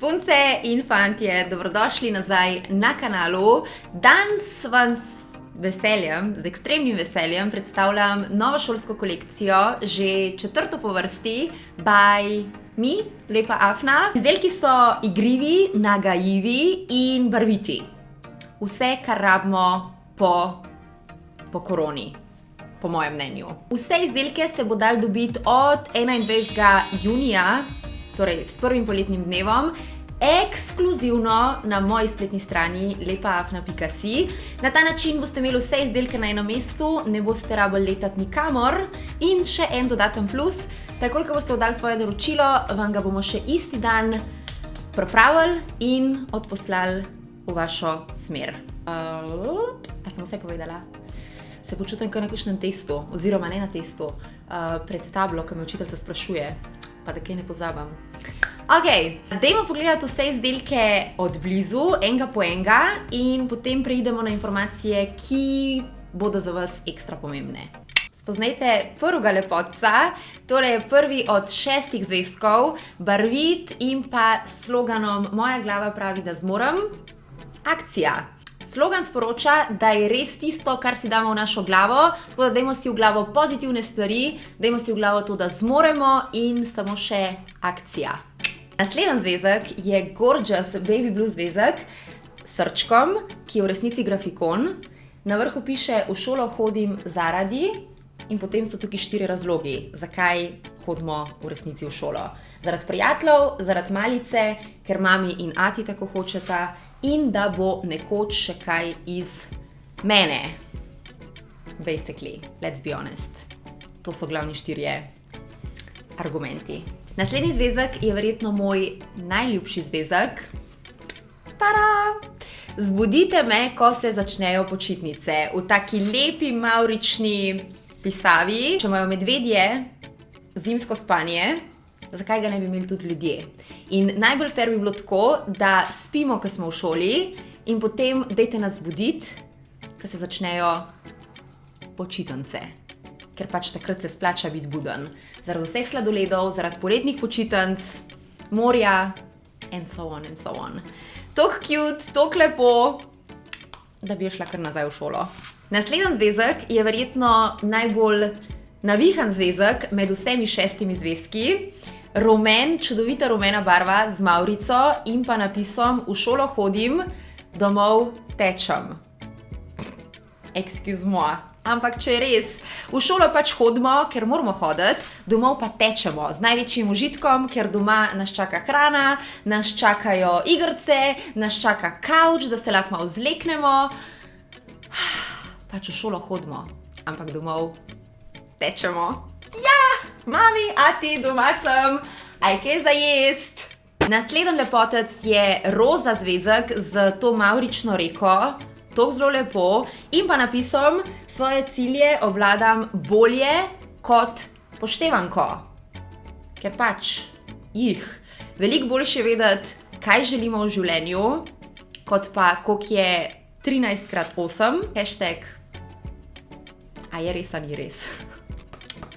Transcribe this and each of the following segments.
Punce in fantje, dobrodošli nazaj na kanalu. Danes vam z veseljem, z ekstremnim veseljem predstavljam novo šolsko kolekcijo, že četrto po vrsti, by me, Lepa Afna. Izdelki so igrivi, nagajivi in barviti. Vse, kar rabimo po koroni, po mojem mnenju. Vse izdelke se bo dalo dobiti od 21. junija, torej s prvim poletnim dnevom, ekskluzivno na moji spletni strani lepaafna.si. Na ta način boste imeli vse izdelke na enem mestu, ne boste rabili letati nikamor in še en dodaten plus. Takoj, ko boste oddali svoje naročilo, vam ga bomo še isti dan pripravili in odposlali v vašo smer. A sem vse povedala? Se počutim kot na kakšnem testu, oziroma ne na testu, pred tablo, ko me učiteljica sprašuje, pa da kaj ne pozabam. Ok, dajmo pogledati vse izdelke od blizu, enega po enega, in potem preidemo na informacije, ki bodo za vas ekstra pomembne. Spoznajte prvega lepotca, torej prvi od 6 zvezkov, barvit in pa s sloganom Moja glava pravi, da zmorem. Akcija. Slogan sporoča, da je res tisto, kar si damo v našo glavo, tako da dajmo si v glavo pozitivne stvari, dajmo si v glavo to, da zmoremo in samo še akcija. Naslednji zvezek je gorgeous baby blue zvezek s srčkom, ki je v resnici grafikon. Na vrhu piše: v šolo hodim zaradi, in potem so tukaj 4 razlogi, zakaj hodimo v resnici v šolo. Zaradi prijateljev, zaradi malice, ker mami in ati tako hočeta, in da bo nekoč še kaj iz mene. Basically, let's be honest. To so glavni 4 argumenti. Naslednji zvezek je verjetno moj najljubši zvezek. Tada! Zbudite me, ko se začnejo počitnice. V taki lepi mavrični pisavi. Če imajo medvedje zimsko spanje, zakaj ga ne bi imeli tudi ljudje? In najbolj fair bi bilo tako, da spimo, ko smo v šoli, in potem dajte nas buditi, ko se začnejo počitnice. Ker pač takrat se splača biti buden. Zaradi vseh sladoledov, zaradi poletnih počitnic, morja, and so on and so on. Tok cute, tok lepo, da bi jo šla kar nazaj v šolo. Naslednji zvezek je verjetno najbolj navihan zvezek med vsemi 6 zvezki. Rumen, čudovita rumena barva z mavrico in pa napisom: v šolo hodim, domov tečem. Excuse moi. Ampak če je res, v šolo pač hodimo, ker moramo hoditi, domov pa tečemo z največjim užitkom, ker doma nas čaka hrana, nas čakajo igrice, nas čaka kavč, da se lahko malo zleknemo. Pač v šolo hodimo, ampak domov tečemo. Ja, mami, ati, doma sem, aj kaj za jest. Naslednji lepotec je roza zvezek z to mavrično reko. To zelo lepo in pa napisom: svoje cilje obvladam bolje kot poštevanko. Ker pač jih. Veliko boljše vedeti, kaj želimo v življenju, kot pa koliko je 13x8. Hashtag a je res ali ni res.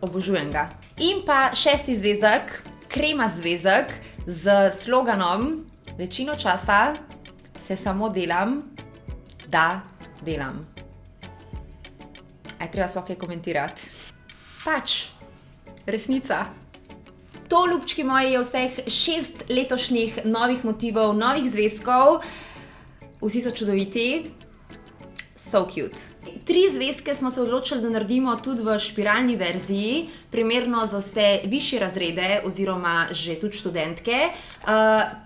Obožujem ga. In pa 6 zvezek, krema zvezek z sloganom: večino časa se samo delam, da delam. A je treba sploh kaj komentirati? Pač, resnica. To, ljubčki moji, je vseh 6 letošnjih novih motivov, novih zvezkov. Vsi so čudoviti. So cute. 3 zvezke smo se odločili, da naredimo tudi v špiralni verziji, primerno za vse višje razrede oziroma že tudi študentke.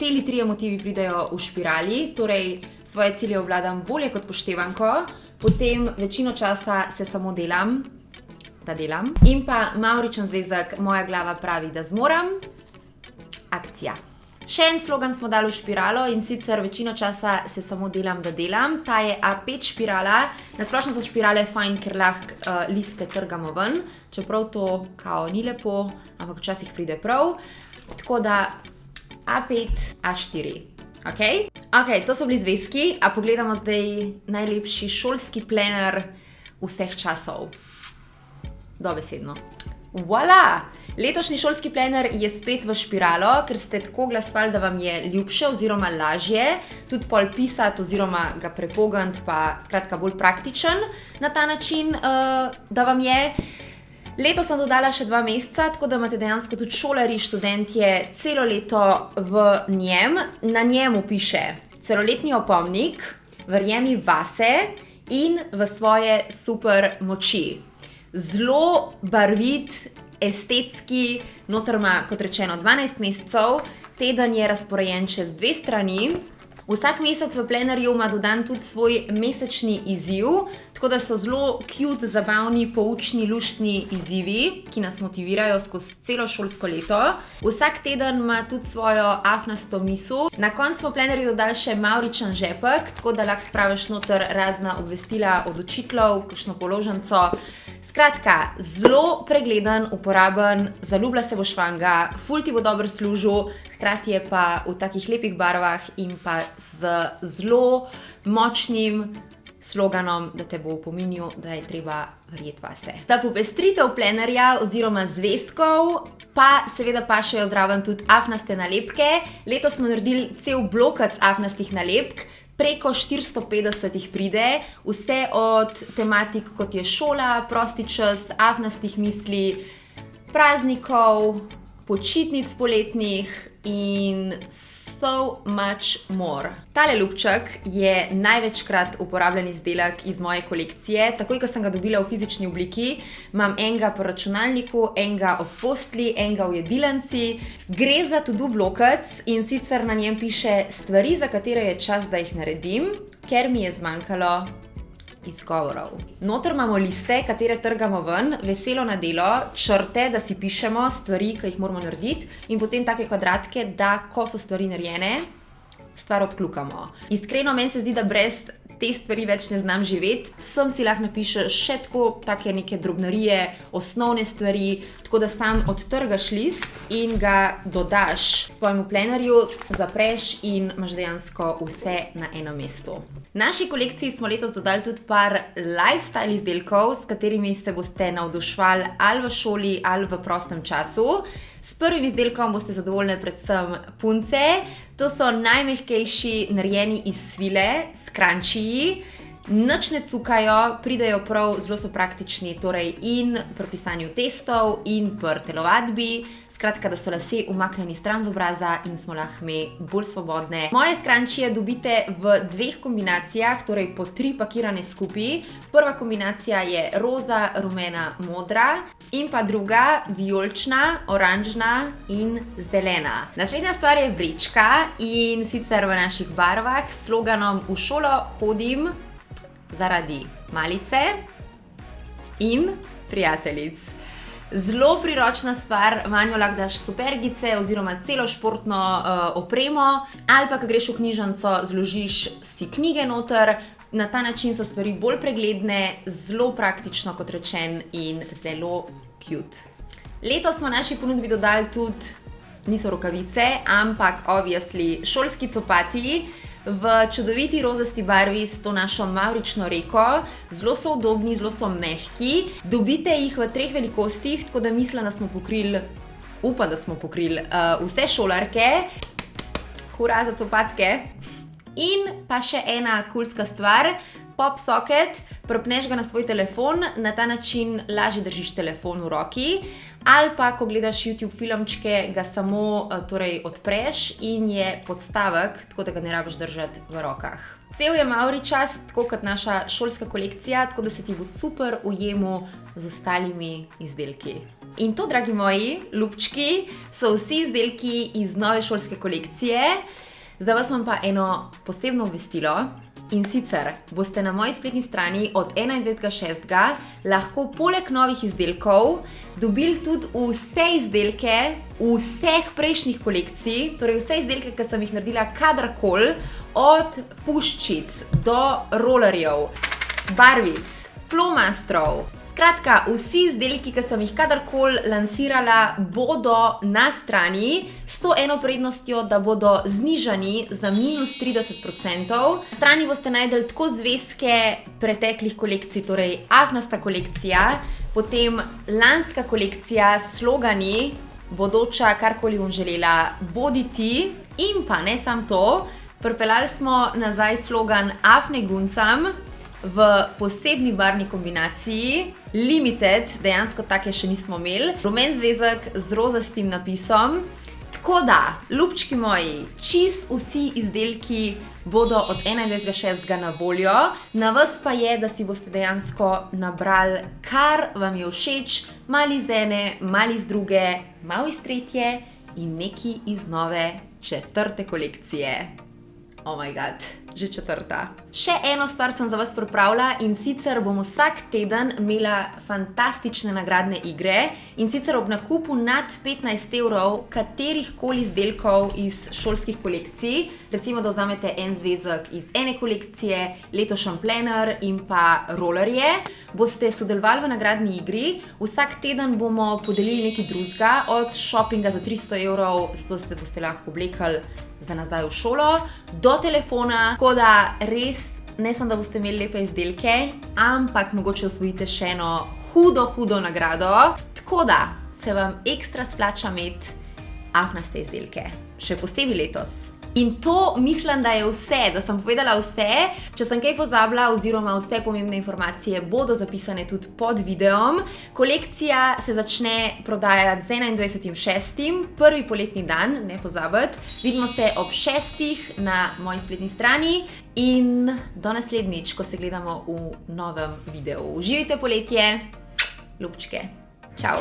Teli 3 motivi pridejo v špirali, torej svoje cilje obvladam bolje kot poštevanko, potem večino časa se samo delam, da delam, in pa mavričen zvezek Moja glava pravi, da zmorem. Akcija. Še en slogan smo dali v špiralo, in sicer večino časa se samo delam, da delam. Ta je A5 špirala. Nasplošno so špirale fajn, ker lahko liste trgamo ven, čeprav to kao ni lepo, ampak včasih pride prav. Tako da A5, A4. Ok, to so bili zvezki, a pogledamo zdaj najlepši šolski plener vseh časov. Dobesedno. Voila! Letošnji šolski plener je spet v špiralo, ker ste tako glasovali, da vam je ljubše oziroma lažje, tudi pol pisati oziroma ga prepogniti, pa skratka bolj praktičen na ta način, da vam je. Letos sem dodala še 2 meseca, tako da imate dejansko tudi šolarji, študentje celo leto v njem. Na njemu piše celoletni opomnik, verjemi vase in v svoje super moči. Zelo barvit, estetski, noter ima, kot rečeno, 12 mesecev, teden je razporejen čez 2 strani. Vsak mesec v plenerju ima dodan tudi svoj mesečni izziv, tako da so zelo cute, zabavni, poučni, luštni izzivi, ki nas motivirajo skozi celo šolsko leto. Vsak teden ima tudi svojo afnasto misel. Na koncu smo v plenerju dodali še mavričen žepek, tako da lahko spraviš noter razna obvestila od učiteljev, kakšno položnico. Skratka, zelo pregleden, uporaben, zaljublja se boš vanga, ful ti bo dobro služil, hkrati je pa v takih lepih barvah in pa z zelo močnim sloganom, da te bo opominjal, da je treba verjeti vase. Za popestritev plenerja oziroma zvezkov pa seveda pašejo zraven tudi afnaste nalepke. Letos smo naredili cel blokac afnastih nalepk, preko 450 jih pride, vse od tematik kot je šola, prosti čas, afnastih misli, praznikov, počitnic poletnih in so much more. Tale ljubček je največkrat uporabljen izdelek iz moje kolekcije. Takoj, ko sem ga dobila v fizični obliki, imam enega po računalniku, enega ob postelji, enega v jedilnici. Gre za to-do blokac in sicer na njem piše stvari, za katere je čas, da jih naredim, ker mi je zmanjkalo izgovorov. Noter imamo liste, katere trgamo ven, veselo na delo, črte, da si pišemo stvari, ki jih moramo narediti in potem take kvadratke, da ko so stvari narejene, stvar odkljukamo. Iskreno, meni se zdi, da brez te stvari več ne znam živeti. Sem si lahko napišeš še tako take neke drobnarije, osnovne stvari, tako da sam odtrgaš list in ga dodaš svojemu plenerju, zapreš in imaš dejansko vse na enem mestu. V naši kolekciji smo letos dodali tudi par lifestyle izdelkov, s katerimi se boste navduševali ali v šoli ali v prostem času. S prvim izdelkom boste zadovoljne predvsem punce. To so najmehkejši, narejeni iz svile, skrančiji, nič ne cukajo, pridejo prav, zelo so praktični, torej in pri pisanju testov in pri telovadbi. Skratka, da so lasje umaknjeni stran z obraza in smo lahko bolj svobodne. Moje skrančije dobite v 2 kombinacijah, torej po 3 pakirane skupaj. Prva kombinacija je roza, rumena, modra in pa druga vijolična, oranžna in zelena. Naslednja stvar je vrečka in sicer v naših barvah s sloganom V šolo hodim zaradi malice in prijateljic. Zelo priročna stvar, vanjo lahko daš supergice oziroma celo športno opremo, ali pa, ko greš v knjižnico, zložiš si knjige noter. Na ta način so stvari bolj pregledne, zelo praktično, kot rečen, in zelo cute. Letos smo v naši ponudbi dodali tudi, niso rokavice, ampak obviously šolski copati. V čudoviti rozasti barvi s to našo mavrično reko, zelo so udobni, zelo so mehki. Dobite jih v 3 velikostih, tako da mislim, da smo pokrili, upam, da smo pokrili vse šolarke. Hura za copatke. In pa še ena kulska stvar, pop socket, pripneš ga na svoj telefon, na ta način lažje držiš telefon v roki, ali pa, ko gledaš YouTube filmčke, ga samo odpreš in je podstavek, tako da ga ne rabiš držati v rokah. Cel je mavričast, tako kot naša šolska kolekcija, tako da se ti bo super ujemil z ostalimi izdelki. In to, dragi moji ljubčki, so vsi izdelki iz nove šolske kolekcije. Zdaj vas imam pa eno posebno obvestilo. In sicer boste na moji spletni strani od 21.6. lahko poleg novih izdelkov dobili tudi vse izdelke vseh prejšnjih kolekcij, torej vse izdelke, ki sem jih naredila kadarkoli, od puščic do rolerjev, barvic, flomastrov. Skratka, vsi izdelki, ki sem jih kadarkoli lansirala, bodo na strani s to eno prednostjo, da bodo znižani za minus 30%. Na strani boste najdeli tako zvezke preteklih kolekcij, torej afnasta kolekcija, potem lanska kolekcija s slogani bodoča, karkoli bom želela, bodi ti, in pa ne samo to, pripeljali smo nazaj slogan Afne guncam v posebni barvni kombinaciji, limited, dejansko take še nismo imeli, rumen zvezek z rozastim napisom. Tako da, ljubčki moji, čist vsi izdelki bodo od 21.6. na voljo, na vas pa je, da si boste dejansko nabrali, kar vam je všeč, mali iz ene, mali iz druge, malo iz tretje in neki iz nove 4. kolekcije. Oh my god, že 4. Še eno stvar sem za vas pripravila, in sicer bom vsak teden imela fantastične nagradne igre, in sicer ob nakupu nad 15 € katerihkoli izdelkov iz šolskih kolekcij, recimo da vzamete en zvezek iz ene kolekcije, letošnji planner in pa rolerje, boste sodelovali v nagradni igri. Vsak teden bomo podelili nekaj drugega, od shoppinga za 300 €, zato se boste lahko oblekali za nazaj v šolo, do telefona, tako da res ne samo, da boste imeli lepe izdelke, ampak mogoče osvojite še eno hudo nagrado, tako da se vam ekstra splača imeti afnaste izdelke, še posebej letos. In to mislim, da je vse, da sem povedala vse. Če sem kaj pozabila oziroma vse pomembne informacije bodo zapisane tudi pod videom. Kolekcija se začne prodajati z 21.6., prvi poletni dan, ne pozabiti. Vidimo se ob 6. na moji spletni strani in do naslednjič, ko se gledamo v novem videu. Uživajte poletje, ljubčke. Čau!